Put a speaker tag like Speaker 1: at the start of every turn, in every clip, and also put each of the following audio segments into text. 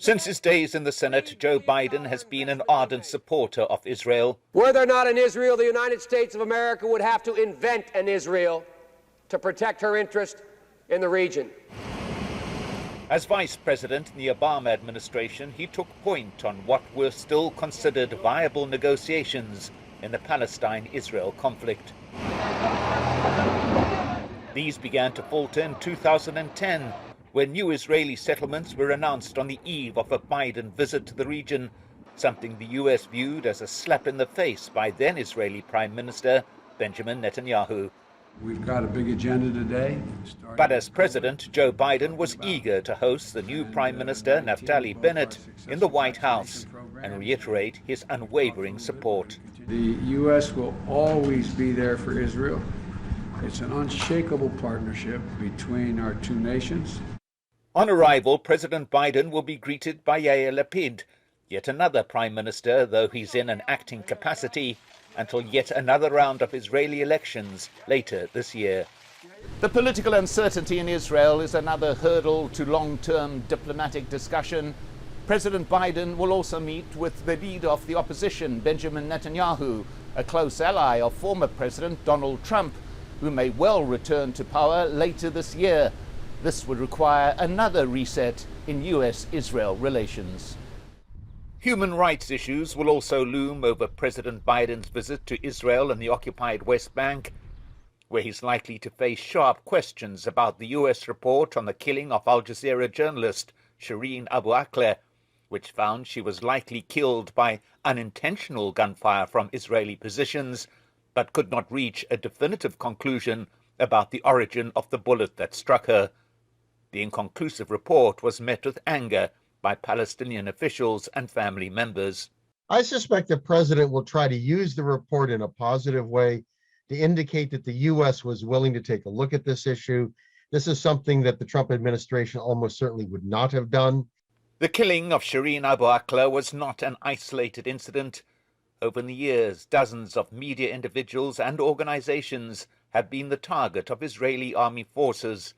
Speaker 1: Since his days in the Senate, Joe Biden has been an ardent supporter of Israel.
Speaker 2: Were there not an Israel, the United States of America would have to invent an Israel to protect her interest in the region.
Speaker 1: As vice president in the Obama administration, he took point on what were still considered viable negotiations in the Palestine-Israel conflict. These began to falter in 2010, when new Israeli settlements were announced on the eve of a Biden visit to the region, something the US viewed as a slap in the face by then Israeli Prime Minister Benjamin Netanyahu.
Speaker 3: We've got a big agenda today.
Speaker 1: But as president, Joe Biden was eager to host the new Prime Minister Naftali Bennett in the White House and reiterate his unwavering support.
Speaker 3: The U.S. will always be there for Israel. It's an unshakable partnership between our two nations.
Speaker 1: On arrival, President Biden will be greeted by Yair Lapid, yet another Prime Minister, though he's in an acting capacity, until yet another round of Israeli elections later this year. The political uncertainty in Israel is another hurdle to long-term diplomatic discussion. President Biden will also meet with the leader of the opposition, Benjamin Netanyahu, a close ally of former President Donald Trump, who may well return to power later this year. This would require another reset in US-Israel relations. Human rights issues will also loom over President Biden's visit to Israel and the occupied West Bank, where he's likely to face sharp questions about the US report on the killing of Al Jazeera journalist Shireen Abu Akleh, which found she was likely killed by unintentional gunfire from Israeli positions, but could not reach a definitive conclusion about the origin of the bullet that struck her. The inconclusive report was met with anger by Palestinian officials and family members.
Speaker 4: I suspect the president will try to use the report in a positive way to indicate that the U.S. was willing to take a look at this issue. This is something that the Trump administration almost certainly would not have done.
Speaker 1: The killing of Shireen Abu Akleh was not an isolated incident. Over the years, dozens of media individuals and organizations have been the target of Israeli army forces.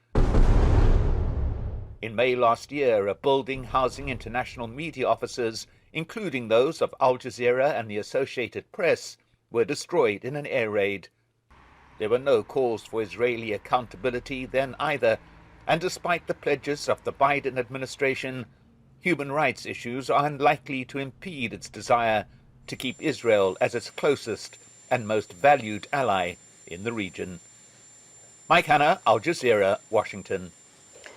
Speaker 1: In May last year, a building housing international media offices, including those of Al Jazeera and the Associated Press, were destroyed in an air raid. There were no calls for Israeli accountability then either, and despite the pledges of the Biden administration, human rights issues are unlikely to impede its desire to keep Israel as its closest and most valued ally in the region. Mike Hanna, Al Jazeera, Washington.